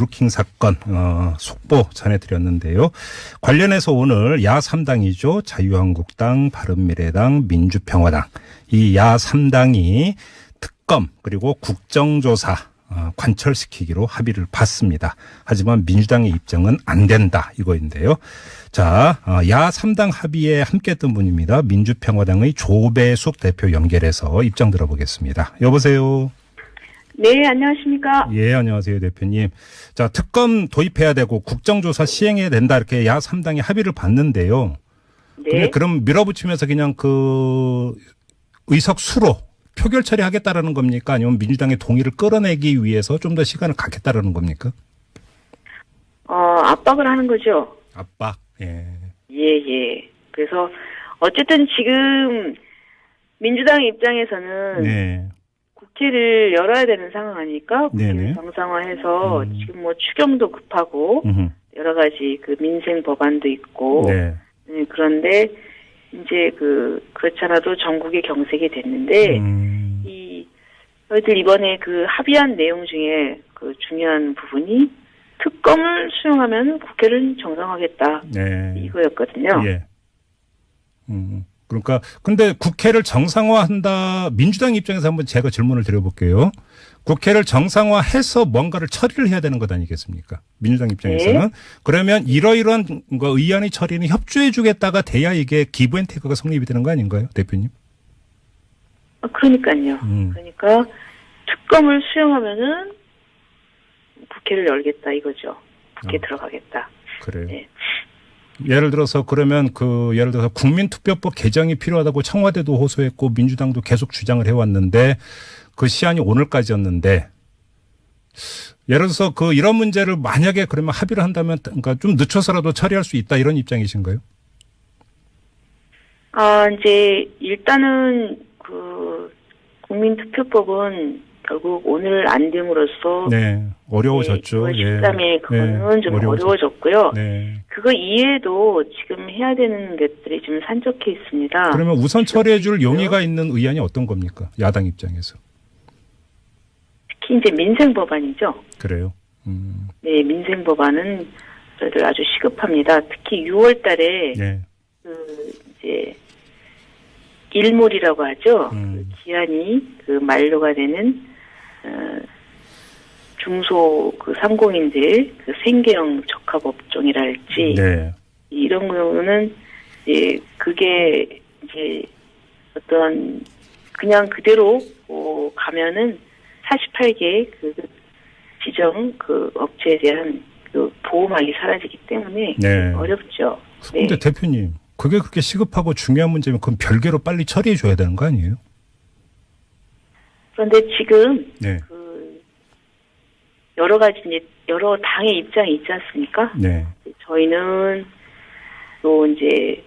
드루킹 사건 속보 전해드렸는데요. 관련해서 오늘 야 3당이죠. 자유한국당, 바른미래당, 민주평화당 이 야 3당이 특검 그리고 국정조사 관철시키기로 합의를 봤습니다. 하지만 민주당의 입장은 안 된다 이거인데요. 자, 야 3당 합의에 함께했던 분입니다. 민주평화당의 조배숙 대표 연결해서 입장 들어보겠습니다. 여보세요. 네, 안녕하십니까. 예, 안녕하세요, 대표님. 자, 특검 도입해야 되고 국정조사 시행해야 된다 이렇게 야 3당이 합의를 봤는데요. 네. 그럼 밀어붙이면서 그냥 그 의석수로 표결 처리하겠다라는 겁니까? 아니면 민주당의 동의를 끌어내기 위해서 좀 더 시간을 갖겠다라는 겁니까? 압박을 하는 거죠. 압박. 예. 예. 그래서 어쨌든 지금 민주당 입장에서는 네. 국회를 열어야 되는 상황 아닙니까? 국회를 네네. 정상화해서 지금 뭐 추경도 급하고 여러 가지 그 민생 법안도 있고 네. 그런데 이제 그렇잖아도 전국에 경색이 됐는데 저희들 이번에 그 합의한 내용 중에 그 중요한 부분이 특검을 수용하면 국회를 정상화하겠다. 네. 이거였거든요. 예. 그러니까 근데 국회를 정상화한다. 민주당 입장에서 한번 제가 질문을 드려볼게요. 국회를 정상화해서 뭔가를 처리를 해야 되는 것 아니겠습니까? 민주당 입장에서는. 네. 그러면 이러이러한 의안의 처리는 협조해 주겠다가 돼야 이게 기브앤테이크가 성립이 되는 거 아닌가요, 대표님? 그러니까요. 그러니까 특검을 수용하면은 국회를 열겠다 이거죠. 국회 들어가겠다. 그래요. 네. 예를 들어서 그러면 예를 들어서 국민투표법 개정이 필요하다고 청와대도 호소했고 민주당도 계속 주장을 해왔는데 그 시한이 오늘까지였는데 예를 들어서 이런 문제를 만약에 그러면 합의를 한다면 그러니까 좀 늦춰서라도 처리할 수 있다 이런 입장이신가요? 이제 일단은 국민투표법은 결국 오늘 안 됨으로써 네, 어려워졌죠. 9월 13일 그거는 좀 어려워졌고요. 네. 그거 이외에도 지금 해야 되는 것들이 좀 산적해 있습니다. 그러면 우선 처리해 줄 용의가 있는 의안이 어떤 겁니까? 야당 입장에서. 특히 이제 민생 법안이죠. 그래요. 네, 민생 법안은 저희들 아주 시급합니다. 특히 6월 달에 네. 이제 일몰이라고 하죠. 기한이 만료가 되는 중소 상공인들 생계형 적합업종이랄지 네. 이런 경우는 이제 그게 이제 어떤 그냥 그대로 가면은 48개 지정 업체에 대한 보호막이 사라지기 때문에 네. 어렵죠. 그런데 네. 대표님 그게 그렇게 시급하고 중요한 문제면 그럼 별개로 빨리 처리해 줘야 되는 거 아니에요? 그런데 지금 네. 여러 가지 이제 여러 당의 입장이 있지 않습니까? 네. 저희는 또 이제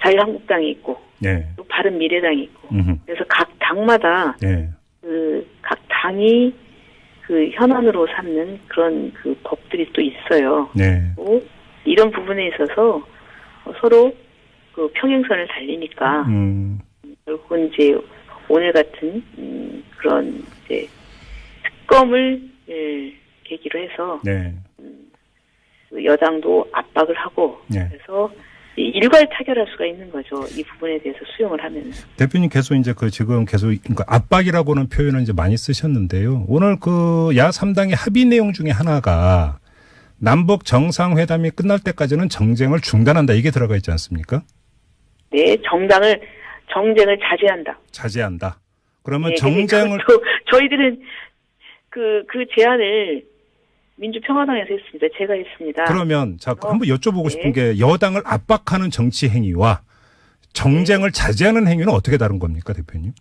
자유한국당이 있고 네. 또 바른미래당이 있고 그래서 각 당마다 네. 각 당이 현안으로 삼는 그런 법들이 또 있어요. 네. 또 이런 부분에 있어서 서로 평행선을 달리니까 결국은 이제 오늘 같은 그런 이제 특검을 계기로 해서 네. 여당도 압박을 하고 네. 그래서 일괄 타결할 수가 있는 거죠. 이 부분에 대해서 수용을 하면. 대표님 계속 이제 지금 계속 그러니까 압박이라고는 표현을 이제 많이 쓰셨는데요. 오늘 야 3당의 합의 내용 중에 하나가 남북 정상회담이 끝날 때까지는 정쟁을 중단한다 이게 들어가 있지 않습니까? 네, 정쟁을 자제한다. 자제한다. 그러면 네, 정쟁을 저희들은 그 제안을 민주평화당에서 했습니다. 제가 했습니다. 그러면 한번 여쭤보고 네. 싶은 게 여당을 압박하는 정치 행위와 정쟁을 자제하는 행위는 어떻게 다른 겁니까, 대표님?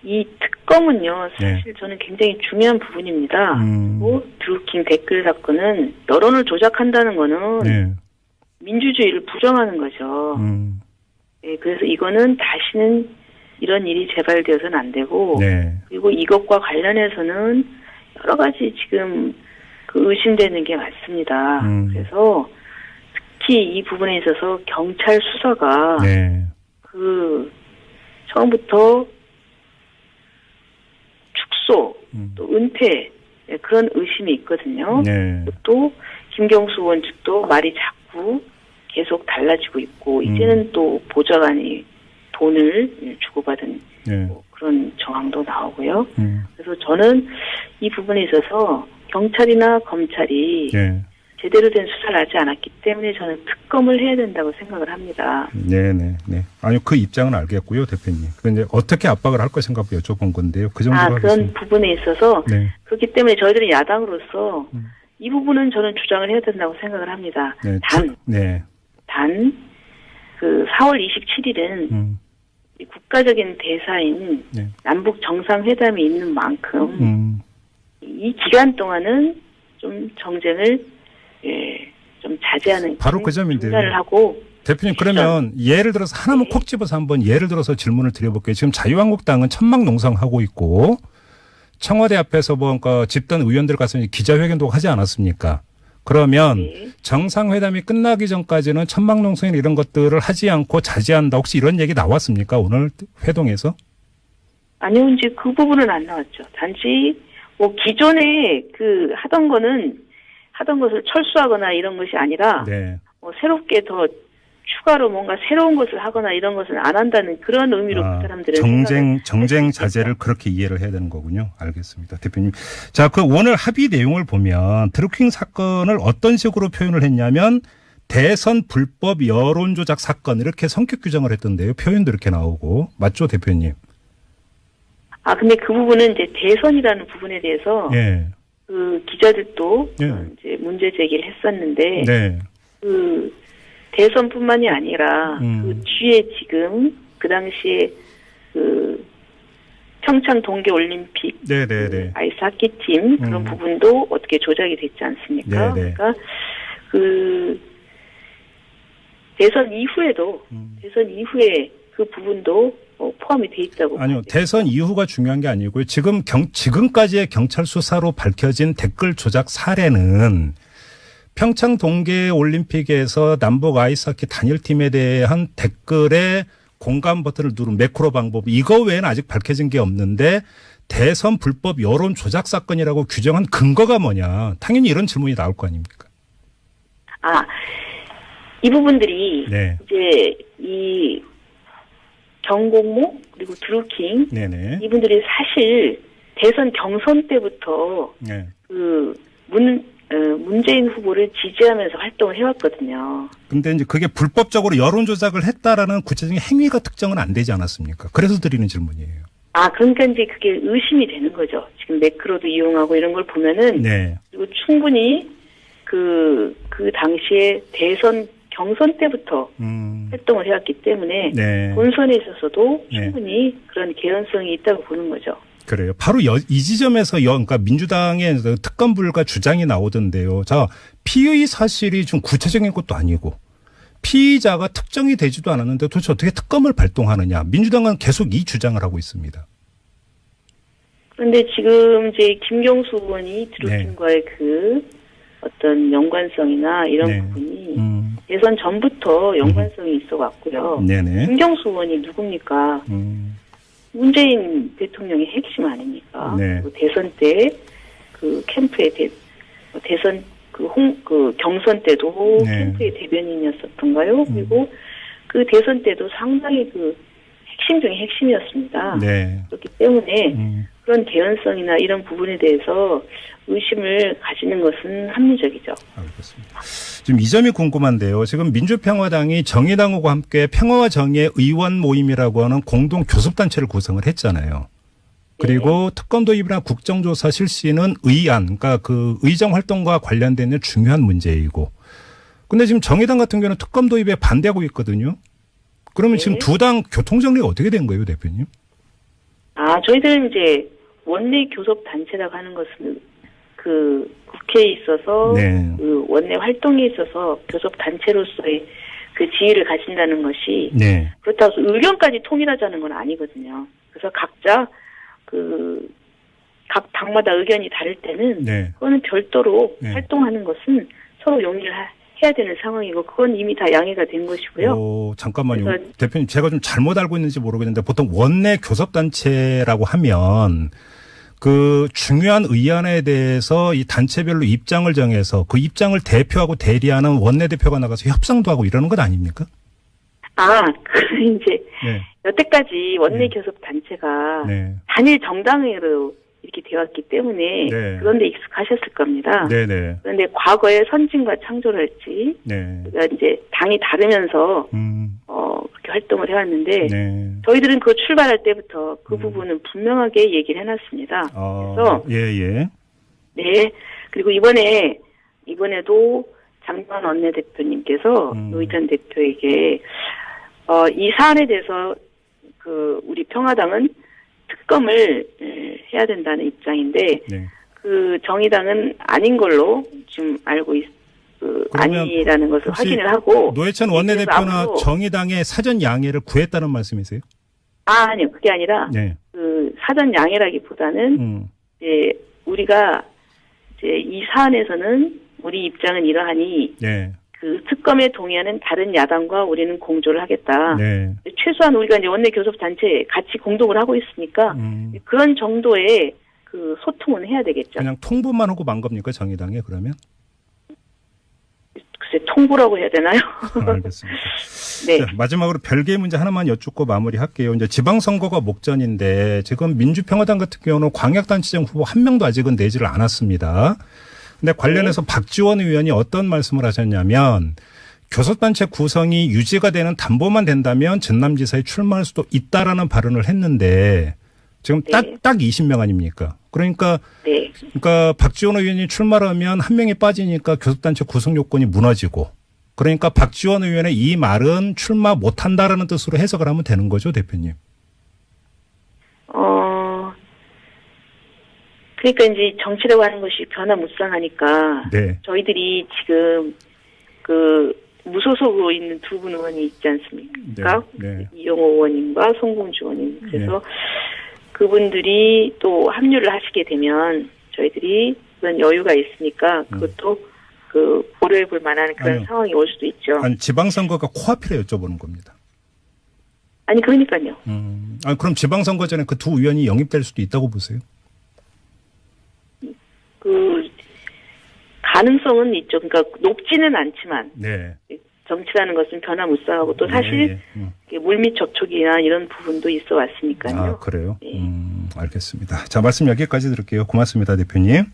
이 특검은요, 사실 네. 저는 굉장히 중요한 부분입니다. 그리고 드루킹 댓글 사건은 여론을 조작한다는 거는 네. 민주주의를 부정하는 거죠. 네, 그래서 이거는 다시는 이런 일이 재발되어서는 안 되고, 네. 그리고 이것과 관련해서는 여러 가지 지금 의심되는 게 많습니다. 그래서 특히 이 부분에 있어서 경찰 수사가 네. 처음부터 축소, 또 은퇴 그런 의심이 있거든요. 네. 또 김경수 의원 측도 말이 자꾸 계속 달라지고 있고 이제는 또 보좌관이 돈을 주고받은 네. 뭐 그런 정황도 나오고요. 그래서 저는 이 부분에 있어서 경찰이나 검찰이 네. 제대로 된 수사를 하지 않았기 때문에 저는 특검을 해야 된다고 생각을 합니다. 네네. 네. 아니요, 그 입장은 알겠고요, 대표님. 그런데 어떻게 압박을 할 것인가 여쭤본 건데요. 그 정도로 그런 하겠습니다. 부분에 있어서 네. 그렇기 때문에 저희들은 야당으로서 이 부분은 저는 주장을 해야 된다고 생각을 합니다. 네. 네. 단 그 4월 27일은 국가적인 대사인 네. 남북 정상회담이 있는 만큼 이 기간 동안은 좀 정쟁을 좀 자제하는 바로 그 점인데요. 중단을 하고 대표님 그러면 예를 들어서 하나만 콕 집어서 한번 예를 들어서 질문을 드려볼게요. 지금 자유한국당은 천막농성하고 있고 청와대 앞에서 뭔가 집단 의원들 가서 기자회견도 하지 않았습니까? 그러면 네. 정상회담이 끝나기 전까지는 천막농성이나 이런 것들을 하지 않고 자제한다. 혹시 이런 얘기 나왔습니까? 오늘 회동에서? 아니요, 이제 그 부분은 안 나왔죠. 단지 뭐 기존에 그 하던 것을 철수하거나 이런 것이 아니라 네. 뭐 새롭게 더 추가로 뭔가 새로운 것을 하거나 이런 것은 안 한다는 그런 의미로 그 사람들은 정쟁 자제를 그렇게 이해를 해야 되는 거군요. 알겠습니다. 대표님. 자, 그 오늘 합의 내용을 보면 드루킹 사건을 어떤 식으로 표현을 했냐면 대선 불법 여론 조작 사건 이렇게 성격 규정을 했던데요. 표현도 이렇게 나오고. 맞죠, 대표님? 근데 그 부분은 이제 대선이라는 부분에 대해서 예. 그 기자들도 예. 이제 문제 제기를 했었는데 네. 그 대선뿐만이 아니라 그 뒤에 지금 그 당시에 그 평창 동계올림픽 네네네. 그 아이스하키 팀 그런 부분도 어떻게 조작이 됐지 않습니까? 네네. 그러니까 그 대선 이후에 그 부분도 포함이 돼 있다고. 아니요. 대선 이후가 중요한 게 아니고요. 지금까지의 경찰 수사로 밝혀진 댓글 조작 사례는 평창 동계올림픽에서 남북 아이스하키 단일팀에 대한 댓글에 공감 버튼을 누른 매크로 방법 이거 외에는 아직 밝혀진 게 없는데 대선 불법 여론 조작 사건이라고 규정한 근거가 뭐냐. 당연히 이런 질문이 나올 거 아닙니까? 이 부분들이 네. 이제 이 정공모 그리고 드루킹 네네. 이분들이 사실 대선 경선 때부터 네. 문재인 후보를 지지하면서 활동을 해왔거든요. 근데 이제 그게 불법적으로 여론 조작을 했다라는 구체적인 행위가 특정은 안 되지 않았습니까? 그래서 드리는 질문이에요. 그러니까 이제 그게 의심이 되는 거죠. 지금 매크로도 이용하고 이런 걸 보면은. 네. 그리고 충분히 그 당시에 대선 경선 때부터 활동을 해왔기 때문에. 네. 본선에 있어서도 네. 충분히 그런 개연성이 있다고 보는 거죠. 그래요. 바로 이 지점에서 그러니까 민주당의 특검 불가 주장이 나오던데요. 자, 피의 사실이 좀 구체적인 것도 아니고 피의자가 특정이 되지도 않았는데 도대체 어떻게 특검을 발동하느냐. 민주당은 계속 이 주장을 하고 있습니다. 그런데 지금 이제 김경수 의원이 드루킹과의 그 어떤 연관성이나 이런 네. 부분이 대선 전부터 연관성이 있어 왔고요. 네네. 김경수 의원이 누굽니까? 문재인 대통령의 핵심 아닙니까? 네. 대선 때 그 캠프의 대선 그 경선 때도 네. 캠프의 대변인이었었던가요? 그리고 그 대선 때도 상당히 그 핵심 중에 핵심이었습니다. 네. 그렇기 때문에 그런 개연성이나 이런 부분에 대해서 의심을 가지는 것은 합리적이죠. 알겠습니다. 지금 이 점이 궁금한데요. 지금 민주평화당이 정의당하고 함께 평화와 정의의 의원 모임이라고 하는 공동 교섭단체를 구성을 했잖아요. 그리고 네. 특검 도입이나 국정조사 실시는 의안, 그러니까 그 의정 활동과 관련된 중요한 문제이고. 근데 지금 정의당 같은 경우는 특검 도입에 반대하고 있거든요. 그러면 네. 지금 두 당 교통정리가 어떻게 된 거예요, 대표님? 저희들은 이제 원내 교섭 단체라고 하는 것은 그 국회에 있어서 네. 그 원내 활동에 있어서 교섭 단체로서의 그 지위를 가진다는 것이 네. 그렇다고 해서 의견까지 통일하자는 건 아니거든요. 그래서 각자 각 당마다 의견이 다를 때는 네. 그거는 별도로 네. 활동하는 것은 서로 용기를 해야 되는 상황이고 그건 이미 다 양해가 된 것이고요. 잠깐만요. 그래서 대표님 제가 좀 잘못 알고 있는지 모르겠는데 보통 원내 교섭단체라고 하면 그 중요한 의안에 대해서 이 단체별로 입장을 정해서 그 입장을 대표하고 대리하는 원내대표가 나가서 협상도 하고 이러는 것 아닙니까? 이제 네. 여태까지 원내 교섭 단체가 네. 단일 정당으로 이렇게 되었기 때문에 네. 그런데 익숙하셨을 겁니다. 네네. 그런데 과거에 선진과 창조랄지 네. 그러니까 이제 당이 다르면서 그렇게 활동을 해왔는데 네. 저희들은 그 출발할 때부터 그 부분은 분명하게 얘기를 해놨습니다. 그래서 예. 네. 그리고 이번에도 장관 원내대표님께서 노희찬 대표에게 이 사안에 대해서 그 우리 평화당은 특검을 해야 된다는 입장인데 네. 그 정의당은 아닌 걸로 지금 알고 아니라는 것을 확인을 하고 노회찬 원내대표나 정의당의 사전 양해를 구했다는 말씀이세요? 아니요. 그게 아니라 네. 그 사전 양해라기보다는 이제 우리가 이제 이 사안에서는 우리 입장은 이러하니 네. 그 특검에 동의하는 다른 야당과 우리는 공조를 하겠다. 네. 최소한 우리가 이제 원내 교섭 단체 같이 공동을 하고 있으니까 그런 정도의 그 소통은 해야 되겠죠. 그냥 통보만 하고 만 겁니까 정의당에 그러면? 글쎄 통보라고 해야 되나요? 알겠습니다. 네. 자, 마지막으로 별개의 문제 하나만 여쭙고 마무리할게요. 이제 지방선거가 목전인데 지금 민주평화당 같은 경우는 광역단체장 후보 한 명도 아직은 내지를 않았습니다. 근데 관련해서 박지원 의원이 어떤 말씀을 하셨냐면 교섭단체 구성이 유지가 되는 담보만 된다면 전남지사에 출마할 수도 있다라는 발언을 했는데 지금 딱 20명 아닙니까? 그러니까 박지원 의원이 출마를 하면 한 명이 빠지니까 교섭단체 구성 요건이 무너지고 그러니까 박지원 의원의 이 말은 출마 못한다라는 뜻으로 해석을 하면 되는 거죠, 대표님? 그러니까 이제 정치라고 하는 것이 변화무쌍하니까 저희들이 지금 그 무소속으로 있는 두 분 의원이 있지 않습니까? 이용호 의원님과 송공주 의원님. 그래서 그분들이 또 합류를 하시게 되면 저희들이 그런 여유가 있으니까 그것도 그 고려해 볼 만한 그런 상황이 올 수도 있죠. 아니, 지방선거가 코앞이라 여쭤보는 겁니다. 아니, 그러니까요. 그럼 지방선거 전에 그 두 의원이 영입될 수도 있다고 보세요? 그 가능성은 있죠. 그러니까 높지는 않지만 정치라는 것은 변화무쌍하고 또 사실 물밑 접촉이나 이런 부분도 있어 왔으니까요. 그래요? 알겠습니다. 자, 말씀 여기까지 드릴게요. 고맙습니다, 대표님.